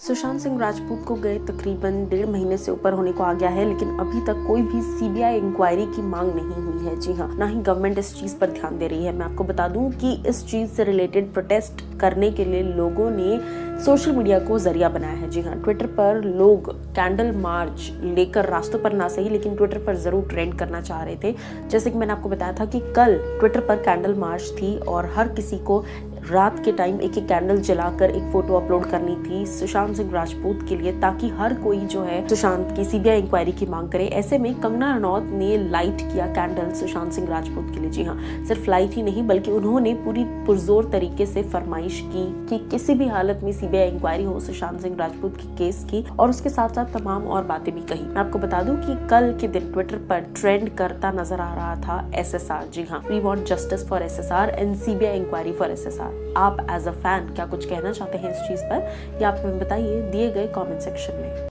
सुशांत सिंह राजपूत को गए तकरीबन 1.5 महीने से ऊपर होने को आ गया है, लेकिन अभी तक कोई भी सीबीआई इंक्वायरी की मांग नहीं हुई है। जी हाँ, ना ही गवर्नमेंट इस चीज पर ध्यान दे रही है। मैं आपको बता दूं कि इस चीज से रिलेटेड प्रोटेस्ट करने के लिए लोगों ने सोशल मीडिया को जरिया बनाया है। जी हाँ, ट्विटर पर लोग कैंडल मार्च लेकर रास्तों पर ना सही लेकिन ट्विटर पर जरूर ट्रेंड करना चाह रहे थे। जैसे कि मैंने आपको बताया था कि कल ट्विटर पर कैंडल मार्च थी और हर किसी को रात के टाइम एक कैंडल जलाकर एक फोटो अपलोड करनी थी सुशांत सिंह राजपूत के लिए, ताकि हर कोई जो है सुशांत की सीबीआई इंक्वायरी की मांग करे। ऐसे में कंगना रनौत ने लाइट किया कैंडल सुशांत सिंह राजपूत के लिए। जी हाँ, सिर्फ लाइट ही नहीं बल्कि उन्होंने पूरी पुरजोर तरीके से फरमाइश की कि किसी भी हालत में सीबीआई इंक्वायरी हो सुशांत सिंह राजपूत के केस की, और उसके साथ साथ तमाम और बातें भी कही। मैं आपको बता दूं कि कल के दिन ट्विटर पर ट्रेंड करता नजर आ रहा था SSR। जी हाँ, we want justice for SSR and CBI inquiry for SSR। आप एज अ फैन क्या कुछ कहना चाहते हैं इस चीज पर, या आप हमें बताइए दिए गए कमेंट सेक्शन में।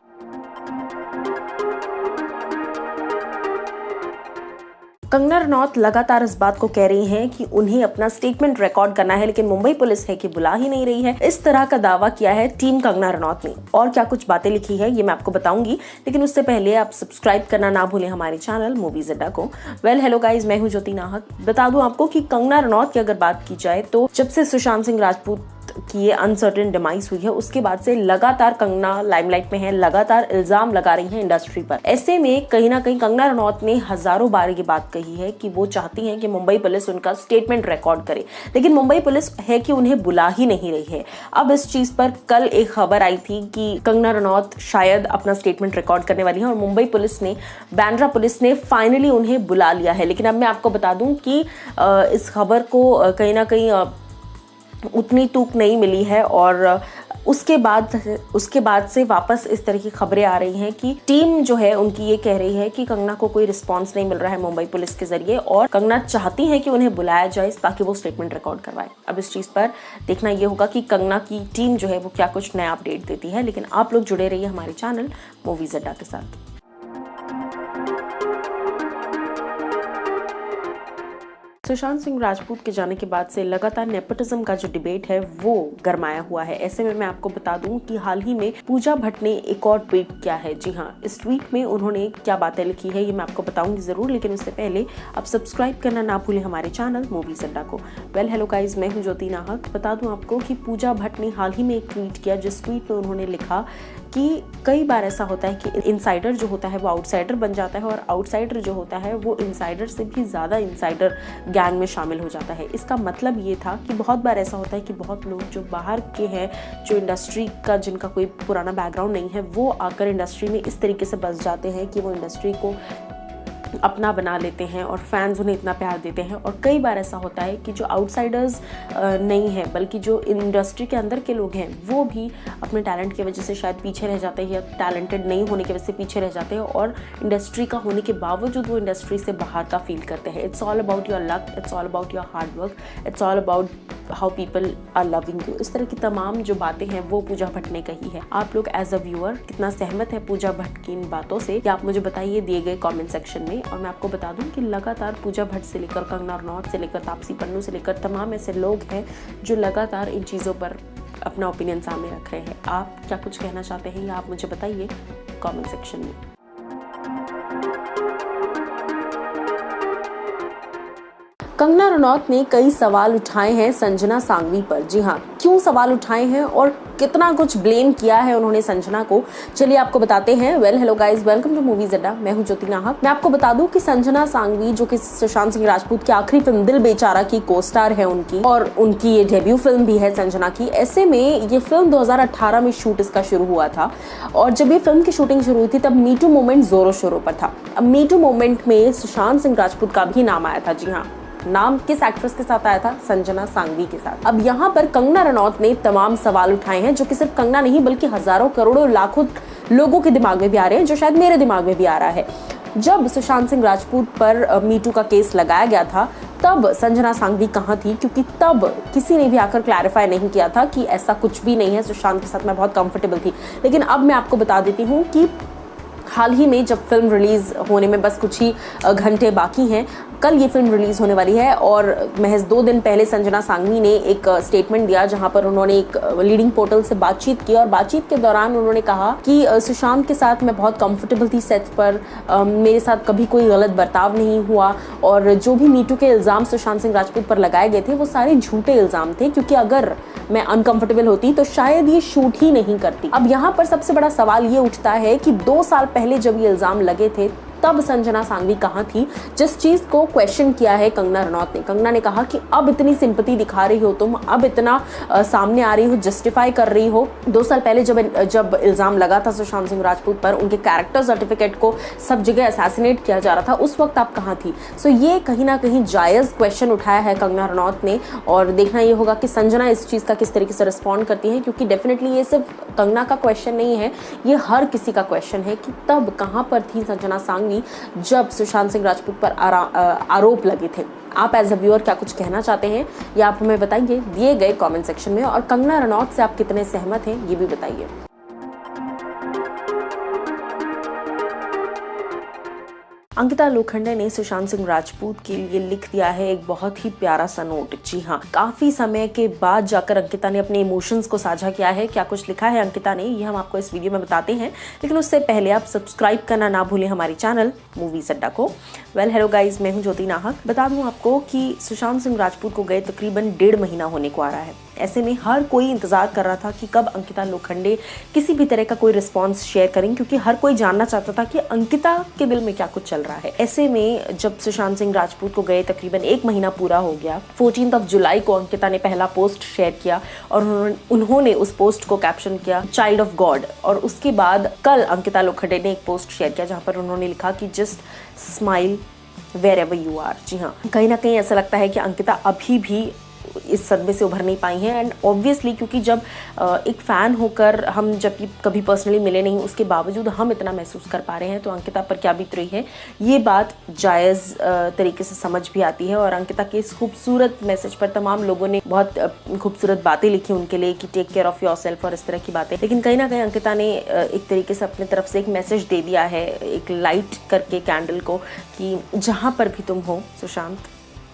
कंगना रनौत लगातार इस बात को कह रही हैं कि उन्हें अपना स्टेटमेंट रिकॉर्ड करना है, लेकिन मुंबई पुलिस है कि बुला ही नहीं रही है। इस तरह का दावा किया है टीम कंगना रनौत ने। और क्या कुछ बातें लिखी है ये मैं आपको बताऊंगी, लेकिन उससे पहले आप सब्सक्राइब करना ना भूलें हमारे चैनल मूवीज अड्डा को। हेलो गाइज, मैं हूं ज्योति नाहक। बता दूं आपको कि कंगना रनौत की अगर बात की जाए तो जब से सुशांत सिंह राजपूत की ये अनसर्टेन डिमाइस हुई है उसके बाद से लगातार कंगना लाइमलाइट में है, लगातार इल्जाम लगा रही है इंडस्ट्री पर। ऐसे में कहीं ना कहीं कंगना रनौत ने हजारों बार ये बात कही है कि वो चाहती हैं कि मुंबई पुलिस उनका स्टेटमेंट रिकॉर्ड करे, लेकिन मुंबई पुलिस है कि उन्हें बुला ही नहीं रही है। अब इस चीज पर कल एक खबर आई थी कि कंगना रनौत शायद अपना स्टेटमेंट रिकॉर्ड करने वाली है और मुंबई पुलिस ने, बांद्रा पुलिस ने फाइनली उन्हें बुला लिया है। लेकिन अब मैं आपको बता दूं कि इस खबर को कहीं ना कहीं उतनी तूक नहीं मिली है और उसके बाद से वापस इस तरह की खबरें आ रही हैं कि टीम जो है उनकी ये कह रही है कि कंगना को कोई रिस्पांस नहीं मिल रहा है मुंबई पुलिस के जरिए और कंगना चाहती है कि उन्हें बुलाया जाए ताकि वो स्टेटमेंट रिकॉर्ड करवाए। अब इस चीज पर देखना ये होगा कि कंगना की टीम जो है वो क्या कुछ नया अपडेट देती है, लेकिन आप लोग जुड़े रहिए हमारे चैनल मूवीज अड्डा के साथ। सुशांत सिंह राजपूत के जाने के बाद से लगातार नेपोटिज्म का जो डिबेट है वो गरमाया हुआ है। ऐसे में मैं आपको बता दूं कि हाल ही में पूजा भट्ट ने एक और ट्वीट किया है। जी हाँ, इस ट्वीट में उन्होंने क्या बातें लिखी है ये मैं आपको बताऊंगी जरूर, लेकिन उससे पहले आप सब्सक्राइब करना ना भूलें हमारे चैनल मूवीज अड्डा को। हेलो गाइज, मैं हूं ज्योति नाहक। बता दूं आपको कि पूजा भट्ट ने हाल ही में एक ट्वीट किया, जिस ट्वीट में उन्होंने लिखा कि कई बार ऐसा होता है कि इनसाइडर जो होता है वो आउटसाइडर बन जाता है और आउटसाइडर जो होता है वो इनसाइडर से भी ज्यादा इनसाइडर गैंग में शामिल हो जाता है। इसका मतलब ये था कि बहुत बार ऐसा होता है कि बहुत लोग जो बाहर के हैं, जो इंडस्ट्री का जिनका कोई पुराना बैकग्राउंड नहीं है, वो आकर इंडस्ट्री में इस तरीके से बस जाते हैं कि वो इंडस्ट्री को अपना बना लेते हैं और फैंस उन्हें इतना प्यार देते हैं। और कई बार ऐसा होता है कि जो आउटसाइडर्स नहीं है बल्कि जो इंडस्ट्री के अंदर के लोग हैं वो भी अपने टैलेंट की वजह से शायद पीछे रह जाते हैं या टैलेंटेड नहीं होने की वजह से पीछे रह जाते हैं और इंडस्ट्री का होने के बावजूद वो इंडस्ट्री से बाहर का फील करते हैं। It's all about your luck, it's all about your hard work, it's all about how people are loving you. इस तरह की तमाम जो बातें हैं वो पूजा भट्ट ने कही है। आप लोग एज अ व्यूअर कितना सहमत है पूजा भट्ट की इन बातों से, या आप मुझे बताइए दिए गए कमेंट सेक्शन में। और मैं आपको बता दूं कि लगातार पूजा भट्ट से लेकर कंगना रनौत से लेकर तापसी पन्नू से लेकर तमाम ऐसे लोग हैं जो लगातार इन चीज़ों पर अपना ओपिनियन सामने रख रहे हैं। आप क्या कुछ कहना चाहते हैं या आप मुझे बताइए कमेंट सेक्शन में। कंगना रनौत ने कई सवाल उठाए हैं संजना सांघवी पर। जी हाँ, क्यों सवाल उठाए हैं और कितना कुछ ब्लेम किया है उन्होंने संजना को, चलिए आपको बताते हैं। Hello guys, welcome to Movies Adda. मैं हूं ज्योति नाहक। मैं आपको बता दूं कि संजना सांघवी जो कि सुशांत सिंह राजपूत की आखिरी फिल्म दिल बेचारा की को स्टार है उनकी, और उनकी ये डेब्यू फिल्म भी है संजना की। ऐसे में ये फिल्म 2018 में शूट इसका शुरू हुआ था और जब ये फिल्म की शूटिंग शुरू हुई थी तब मीटू मूवमेंट जोरों शोरों पर था। अब मीटू मूवमेंट में सुशांत सिंह राजपूत का भी नाम आया था। जी हाँ, नाम किस एक्ट्रेस के साथ आया था? संजना सांघवी के साथ। अब यहाँ पर कंगना रनौत ने तमाम सवाल उठाए हैं जो कि सिर्फ कंगना नहीं बल्कि हजारों करोड़ों लाखों लोगों के दिमाग में भी आ रहे हैं, जो शायद मेरे दिमाग में भी आ रहा है। जब सुशांत सिंह राजपूत पर मीटू का केस लगाया गया था तब संजना सांघवी कहाँ थी? क्योंकि तब किसी ने भी आकर क्लैरिफाई नहीं किया था कि ऐसा कुछ भी नहीं है, सुशांत के साथ मैं बहुत कंफर्टेबल थी। लेकिन अब मैं आपको बता देती हूँ कि हाल ही में जब फिल्म रिलीज होने में बस कुछ ही घंटे बाकी हैं, कल ये फिल्म रिलीज होने वाली है और महज 2 दिन पहले संजना सांगवी ने एक स्टेटमेंट दिया जहां पर उन्होंने एक लीडिंग पोर्टल से बातचीत की और बातचीत के दौरान उन्होंने कहा कि सुशांत के साथ मैं बहुत कंफर्टेबल थी सेट्स पर, मेरे साथ कभी कोई गलत बर्ताव नहीं हुआ और जो भी मीटू के इल्ज़ाम सुशांत सिंह राजपूत पर लगाए गए थे वो सारे झूठे इल्ज़ाम थे, क्योंकि अगर मैं अनकंफर्टेबल होती तो शायद ये शूट ही नहीं करती। अब यहाँ पर सबसे बड़ा सवाल ये उठता है कि 2 साल पहले जब ये इल्ज़ाम लगे थे तब संजना सांगवी कहाँ थी, जिस चीज को क्वेश्चन किया है कंगना रनौत ने। कंगना ने कहा कि अब इतनी सिंपैथी दिखा रही हो तुम, अब इतना सामने आ रही हो, जस्टिफाई कर रही हो। 2 साल पहले जब इल्जाम लगा था सुशांत सिंह राजपूत पर, उनके कैरेक्टर सर्टिफिकेट को सब जगह असैसिनेट किया जा रहा था, उस वक्त आप कहाँ थी। सो ये कहीं ना कहीं जायज़ क्वेश्चन उठाया है कंगना रनौत ने और देखना ये होगा कि संजना इस चीज़ का किस तरीके से रिस्पॉन्ड करती है, क्योंकि डेफिनेटली ये सिर्फ कंगना का क्वेश्चन नहीं है, ये हर किसी का क्वेश्चन है कि तब कहाँ पर थी संजना सांगवी जब सुशांत सिंह राजपूत पर आरोप लगे थे। आप एज अ व्यूअर क्या कुछ कहना चाहते हैं या आप हमें बताइए दिए गए कमेंट सेक्शन में, और कंगना रनौत से आप कितने सहमत हैं ये भी बताइए। अंकिता लोखंडे ने सुशांत सिंह राजपूत के लिए लिख दिया है एक बहुत ही प्यारा सा नोट। जी हाँ, काफी समय के बाद जाकर अंकिता ने अपने इमोशंस को साझा किया है। क्या कुछ लिखा है अंकिता ने ये हम आपको इस वीडियो में बताते हैं, लेकिन उससे पहले आप सब्सक्राइब करना ना भूलें हमारे चैनल मूवीज अड्डा को। वेल हेलो गाइज, मैं हूँ ज्योति नाहक। बता दूं आपको कि सुशांत सिंह राजपूत को गए तकरीबन 1.5 महीना होने को आ रहा है। ऐसे में हर कोई इंतजार कर रहा था कि कब अंकिता लोखंडे किसी भी तरह का कोई रिस्पांस शेयर करें, क्योंकि हर कोई जानना चाहता था कि अंकिता के दिल में क्या कुछ चल रहा है। ऐसे में जब सुशांत सिंह राजपूत को गए तकरीबन 1 महीना पूरा हो गया, 14 जुलाई को अंकिता ने पहला पोस्ट शेयर किया और उन्होंने उस पोस्ट को कैप्शन किया चाइल्ड ऑफ गॉड। और उसके बाद कल अंकिता लोखंडे ने एक पोस्ट शेयर किया जहां पर उन्होंने लिखा कि just smile wherever you are. जी हाँ, कहीं ना कहीं ऐसा लगता है कि अंकिता अभी भी इस सदमे से उभर नहीं पाई हैं। एंड ऑब्वियसली क्योंकि जब एक फ़ैन होकर हम जब कभी पर्सनली मिले नहीं, उसके बावजूद हम इतना महसूस कर पा रहे हैं, तो अंकिता पर क्या बीत रही है ये बात जायज़ तरीके से समझ भी आती है। और अंकिता के इस खूबसूरत मैसेज पर तमाम लोगों ने बहुत खूबसूरत बातें लिखी उनके लिए कि टेक केयर ऑफ़ योरसेल्फ और इस तरह की बातें। लेकिन कहीं ना कहीं अंकिता ने एक तरीके से अपनी तरफ से एक मैसेज दे दिया है, एक लाइट करके कैंडल को, कि जहाँ पर भी तुम हो सुशांत,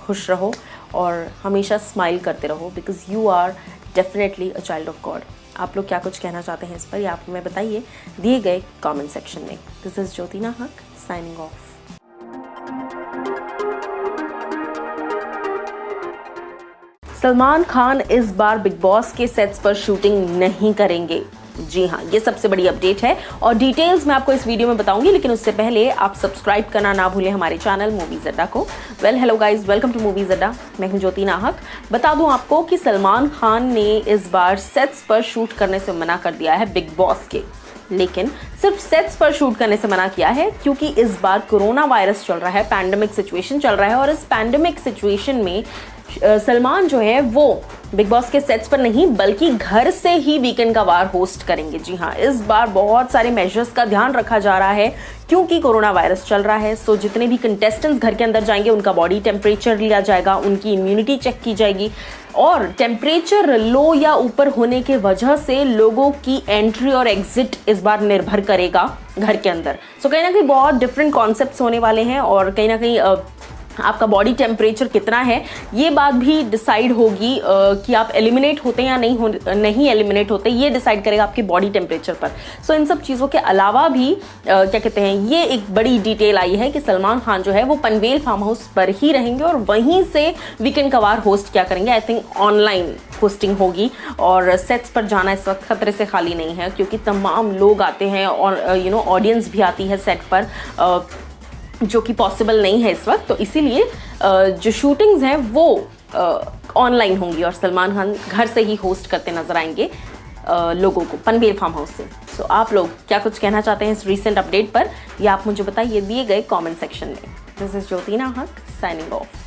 खुश रहो और हमेशा स्माइल करते रहो, because you are definitely a child of God. आप लोग क्या कुछ कहना चाहते हैं इस पर, या आप हमें बताइए दिए गए कमेंट सेक्शन में। दिस इज ज्योति नाहक साइनिंग ऑफ। सलमान खान इस बार बिग बॉस के सेट्स पर शूटिंग नहीं करेंगे। जी हाँ, ये सबसे बड़ी अपडेट है और डिटेल्स मैं आपको इस वीडियो में बताऊंगी, लेकिन उससे पहले आप सब्सक्राइब करना ना भूलें हमारे चैनल मूवीज अड्डा को। Well hello guys, welcome to Movies Adda. मैं हूँ ज्योति नाहक। बता दूं आपको कि सलमान खान ने इस बार सेट्स पर शूट करने से मना कर दिया है बिग बॉस के, लेकिन सिर्फ सेट्स पर शूट करने से मना किया है क्योंकि इस बार कोरोना वायरस चल रहा है, पैंडेमिक सिचुएशन चल रहा है, और इस पैंडेमिक सिचुएशन में सलमान जो है वो बिग बॉस के सेट्स पर नहीं बल्कि घर से ही वीकेंड का वार होस्ट करेंगे। जी हाँ, इस बार बहुत सारे मेजर्स का ध्यान रखा जा रहा है क्योंकि कोरोना वायरस चल रहा है। सो जितने भी कंटेस्टेंट्स घर के अंदर जाएंगे उनका बॉडी टेम्परेचर लिया जाएगा, उनकी इम्यूनिटी चेक की जाएगी, और टेम्परेचर लो या ऊपर होने के वजह से लोगों की एंट्री और एग्जिट इस बार निर्भर करेगा घर के अंदर। सो कहीं ना कहीं बहुत डिफरेंट कॉन्सेप्ट्स होने वाले हैं और कहीं ना कहीं आपका बॉडी टेम्परेचर कितना है ये बात भी डिसाइड होगी कि आप एलिमिनेट होते हैं या नहीं एलिमिनेट होते, ये डिसाइड करेगा आपके बॉडी टेम्परेचर पर। सो इन सब चीज़ों के अलावा भी क्या कहते हैं, ये एक बड़ी डिटेल आई है कि सलमान खान जो है वो पनवेल फार्म हाउस पर ही रहेंगे और वहीं से वीकेंड का वार होस्ट क्या करेंगे। आई थिंक ऑनलाइन होस्टिंग होगी और सेट्स पर जाना इस वक्त खतरे से खाली नहीं है क्योंकि तमाम लोग आते हैं और ऑडियंस भी आती है सेट पर, जो कि पॉसिबल नहीं है इस वक्त। तो इसीलिए जो शूटिंग्स हैं वो ऑनलाइन होंगी और सलमान खान घर से ही होस्ट करते नजर आएंगे लोगों को पनवेल फार्म हाउस से। सो आप लोग क्या कुछ कहना चाहते हैं इस रीसेंट अपडेट पर, या आप मुझे बताइए दिए गए कमेंट सेक्शन में। दिस इज ज्योति नाहक साइनिंग ऑफ।